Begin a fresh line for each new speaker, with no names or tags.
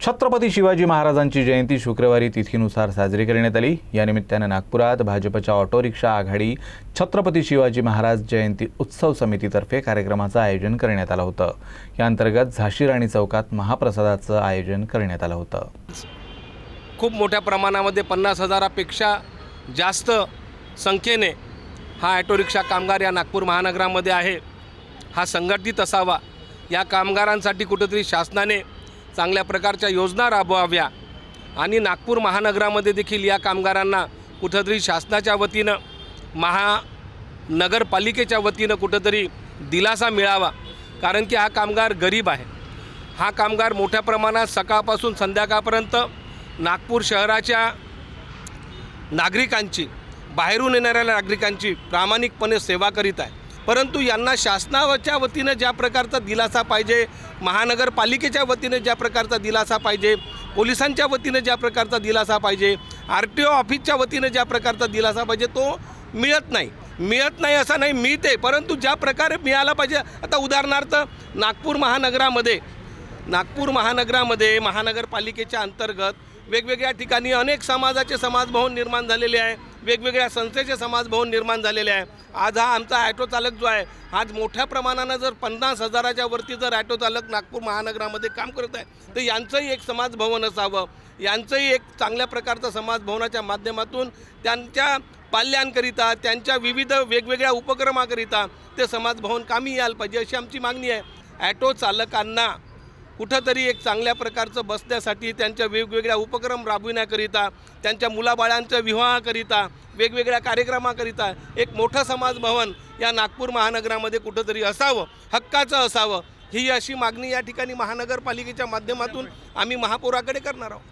छत्रपती शिवाजी महाराजांची जयंती शुक्रवारी तिथीनुसार साजरी करण्यात आली। या निमित्ताने नागपुरात भाजपच्या ऑटो रिक्षा आघाडी छत्रपती शिवाजी महाराज जयंती उत्सव समितीतर्फे कार्यक्रमाचं आयोजन करण्यात आलं होतं। या अंतर्गत झाशी राणी चौकात महाप्रसादाचं आयोजन करण्यात आलं होतं।
खूप मोठ्या प्रमाणामध्ये 50,000पेक्षा जास्त संख्येने हा ऑटो रिक्षा कामगार या नागपूर महानगरामध्ये आहे। हा संघटित असावा, या कामगारांसाठी कुठेतरी शासनाने चांगल्या प्रकारच्या योजना राबवाव्या आणि नागपूर महानगरामध्ये देखील या कामगारांना कुठेतरी शासनाच्या वतीनं महानगरपालिकेच्या वतीनं कुठेतरी दिलासा मिळावा। कारण की हा कामगार गरीब आहे। हा कामगार मोठ्या प्रमाणात सकाळपासून संध्याकाळपर्यंत नागपूर शहराच्या नागरिकांची, बाहेरून येणाऱ्या नागरिकांची प्रामाणिकपणे सेवा करीत आहे। परंतु यांना शासनाच्या वतीनं ज्या प्रकारचा दिलासा पाहिजे, महानगरपालिकेच्या वतीनं ज्या प्रकारचा दिलासा पाहिजे, पोलिसांच्या वतीनं ज्या प्रकारचा दिलासा पाहिजे, RTO ऑफिसच्या वतीनं ज्या प्रकारचा दिलासा पाहिजे तो मिळत नाही असं नाही, मिळते, परंतु ज्या प्रकारे मिळाला पाहिजे। आता उदाहरणार्थ नागपूर महानगरामध्ये महानगरपालिकेच्या अंतर्गत वेगवेगळ्या ठिकाणी अनेक समाजाचे समाजभवन निर्माण झालेले आहे, वेगवेगळ्या संस्थेचे समाजभवन निर्माण झालेले आहे। आज हा आमचा ॲटो चालक जो आहे, आज मोठ्या प्रमाणानं जर 50,000च्या वरती जर ॲटो चालक नागपूर महानगरामध्ये काम करत आहे, तर यांचंही एक समाजभवन असावं, यांचंही एक चांगल्या प्रकारचं समाजभवनाच्या माध्यमातून त्यांच्या पाल्यांकरिता, त्यांच्या विविध वेगवेगळ्या उपक्रमाकरिता ते समाजभवन कामी यायला पाहिजे, अशी आमची मागणी आहे। ॲटो चालकांना कुठंतरी एक चांगल्या प्रकारचं बसण्यासाठी, त्यांच्या वेगवेगळ्या उपक्रम राबविण्याकरिता, त्यांच्या मुलाबाळांच्या विवाहाकरिता, वेगवेगळ्या कार्यक्रमाकरिता एक मोठं समाजभवन या नागपूर महानगरामध्ये कुठंतरी असावं, हक्काचं असावं, ही अशी मागणी या ठिकाणी महानगरपालिकेच्या माध्यमातून आम्ही महापौराकडे करणार आहोत।